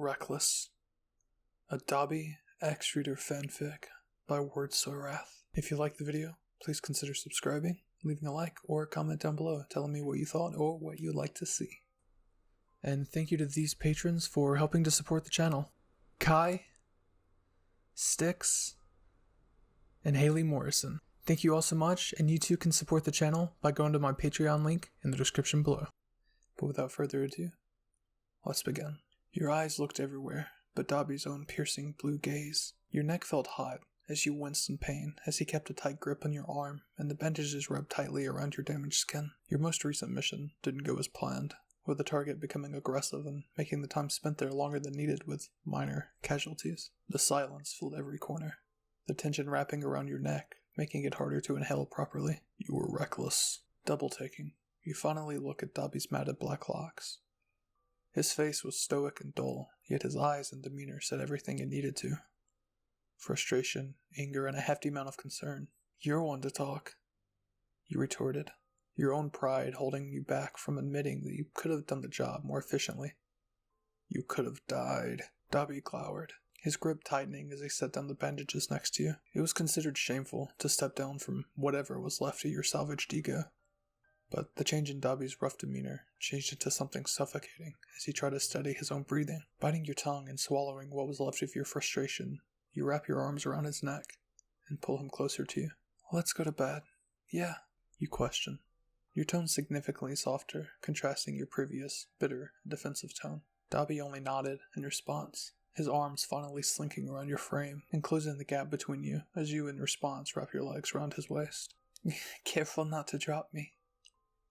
Reckless, a Dabi X-Reader fanfic by Wordsorath. If you liked the video, please consider subscribing, leaving a like or a comment down below telling me what you thought or what you'd like to see. And thank you to these patrons for helping to support the channel. Kai, Styx, and Haley Morrison. Thank you all so much, and you too can support the channel by going to my Patreon link in the description below. But without further ado, let's begin. Your eyes looked everywhere, but Dabi's own piercing blue gaze. Your neck felt hot as you winced in pain as he kept a tight grip on your arm and the bandages rubbed tightly around your damaged skin. Your most recent mission didn't go as planned, with the target becoming aggressive and making the time spent there longer than needed with minor casualties. The silence filled every corner, the tension wrapping around your neck, making it harder to inhale properly. You were reckless. Double-taking, you finally look at Dabi's matted black locks. His face was stoic and dull, yet his eyes and demeanor said everything it needed to. Frustration, anger, and a hefty amount of concern. "You're one to talk," you retorted, your own pride holding you back from admitting that you could have done the job more efficiently. "You could have died," Dabi glowered, his grip tightening as he set down the bandages next to you. It was considered shameful to step down from whatever was left of your salvaged ego. But the change in Dabi's rough demeanor changed into something suffocating as he tried to steady his own breathing. Biting your tongue and swallowing what was left of your frustration, you wrap your arms around his neck and pull him closer to you. "Let's go to bed." "Yeah," you question, your tone significantly softer, contrasting your previous, bitter, defensive tone. Dabi only nodded in response, his arms finally slinking around your frame and closing the gap between you as you in response wrap your legs around his waist. "Careful not to drop me,"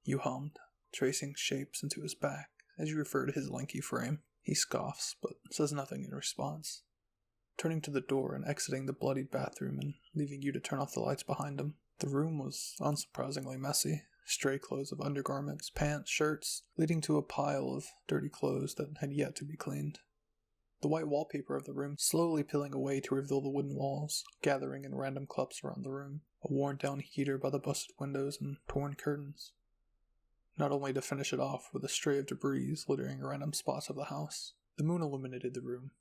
you hummed, tracing shapes into his back as you refer to his lanky frame. He scoffs, but says nothing in response, turning to the door and exiting the bloodied bathroom and leaving you to turn off the lights behind him. The room was unsurprisingly messy, stray clothes of undergarments, pants, shirts, leading to a pile of dirty clothes that had yet to be cleaned. The white wallpaper of the room slowly peeling away to reveal the wooden walls, gathering in random clumps around the room, a worn-down heater by the busted windows and torn curtains. Not only to finish it off with a stray of debris littering random spots of the house. The moon illuminated the room,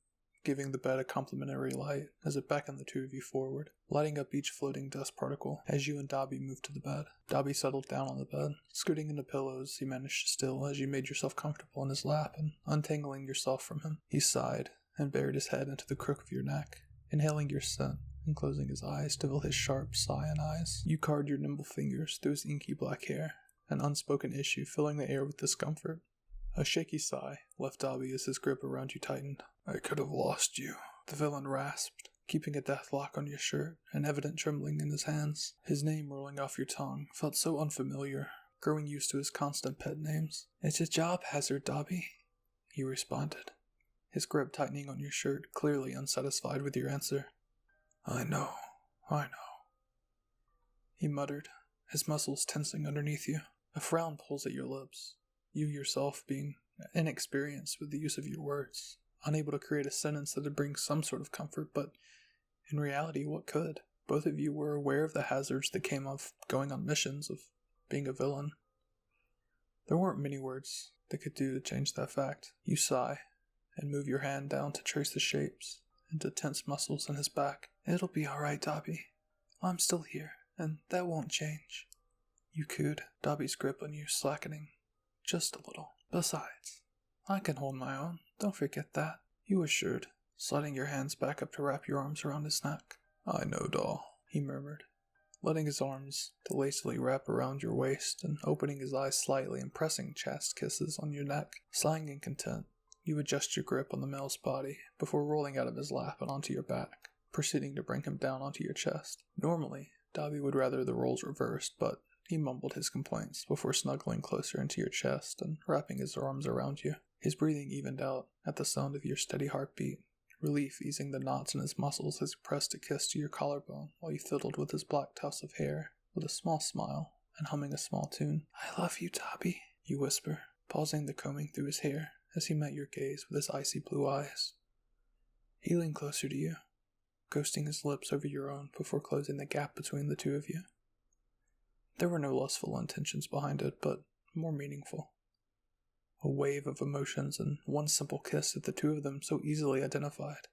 giving the bed a complimentary light as it beckoned the two of you forward, lighting up each floating dust particle as you and Dabi moved to the bed. Dabi settled down on the bed, scooting into pillows he managed to still as you made yourself comfortable in his lap and untangling yourself from him. He sighed and buried his head into the crook of your neck, inhaling your scent and closing his eyes to fill his sharp cyan eyes. You carved your nimble fingers through his inky black hair, an unspoken issue filling the air with discomfort. A shaky sigh left Dabi as his grip around you tightened. "I could have lost you," the villain rasped, keeping a death lock on your shirt and evident trembling in his hands. His name rolling off your tongue felt so unfamiliar, growing used to his constant pet names. "It's a job hazard, Dabi," you responded, his grip tightening on your shirt, clearly unsatisfied with your answer. I know. He muttered, his muscles tensing underneath you. A frown pulls at your lips, you yourself being inexperienced with the use of your words, unable to create a sentence that would bring some sort of comfort, but in reality, what could? Both of you were aware of the hazards that came of going on missions, of being a villain. There weren't many words that could do to change that fact. You sigh and move your hand down to trace the shapes into tense muscles in his back. "It'll be alright, Dabi. I'm still here, and that won't change." You cooed, Dabi's grip on you slackening just a little. "Besides, I can hold my own, don't forget that," you assured, sliding your hands back up to wrap your arms around his neck. "I know, doll," he murmured, letting his arms lazily wrap around your waist and opening his eyes slightly and pressing chast kisses on your neck. Sighing in content, you adjust your grip on the male's body before rolling out of his lap and onto your back, proceeding to bring him down onto your chest. Normally, Dabi would rather the roles reversed, but he mumbled his complaints before snuggling closer into your chest and wrapping his arms around you. His breathing evened out at the sound of your steady heartbeat, relief easing the knots in his muscles as he pressed a kiss to your collarbone while you fiddled with his black tufts of hair with a small smile and humming a small tune. "I love you, Dabi," you whisper, pausing the combing through his hair as he met your gaze with his icy blue eyes. He leaned closer to you, coasting his lips over your own before closing the gap between the two of you. There were no lustful intentions behind it, but more meaningful. a wave of emotions, and one simple kiss that the two of them so easily identified.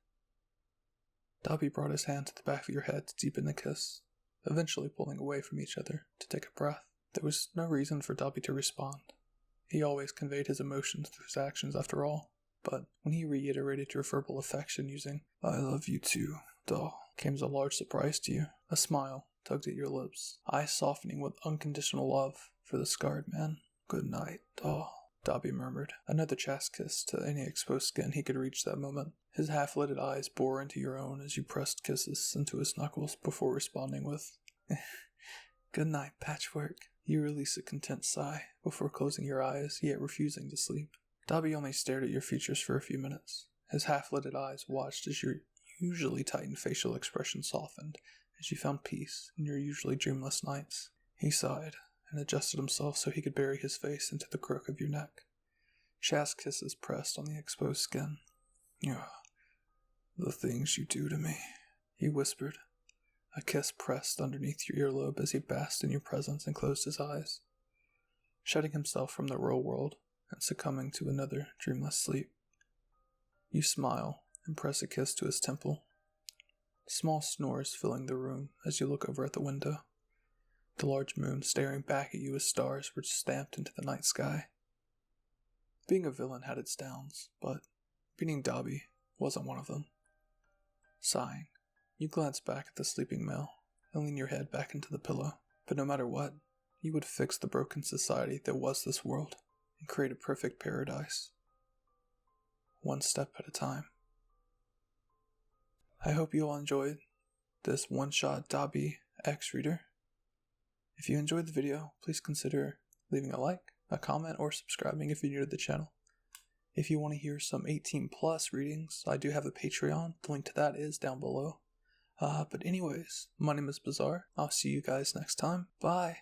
Dabi brought his hand to the back of your head to deepen the kiss, eventually pulling away from each other to take a breath. There was no reason for Dabi to respond. He always conveyed his emotions through his actions after all, but when he reiterated your verbal affection using, "I love you too, doll," came as a large surprise to you. A smile tugged at your lips, eyes softening with unconditional love for the scarred man. "Good night, doll," Dabi murmured, another chast kiss to any exposed skin he could reach that moment. His half-lidded eyes bore into your own as you pressed kisses into his knuckles before responding with, "Good night, Patchwork." You release a content sigh before closing your eyes, yet refusing to sleep. Dabi only stared at your features for a few minutes. His half-lidded eyes watched as your usually tightened facial expression softened, as you found peace in your usually dreamless nights. He sighed and adjusted himself so he could bury his face into the crook of your neck. Chast kisses pressed on the exposed skin. "The things you do to me," he whispered. A kiss pressed underneath your earlobe as he basked in your presence and closed his eyes, shutting himself from the real world and succumbing to another dreamless sleep. You smile and press a kiss to his temple. Small snores filling the room as you look over at the window. The large moon staring back at you as stars were stamped into the night sky. Being a villain had its downs, but beating Dabi wasn't one of them. Sighing, you glance back at the sleeping male and lean your head back into the pillow. But no matter what, you would fix the broken society that was this world and create a perfect paradise. One step at a time. I hope you all enjoyed this one-shot Dabi X reader. If you enjoyed the video, please consider leaving a like, a comment, or subscribing if you're new to the channel. If you want to hear some 18+ readings, I do have a Patreon. The link to that is down below. But anyways, my name is Bizarre. I'll see you guys next time. Bye!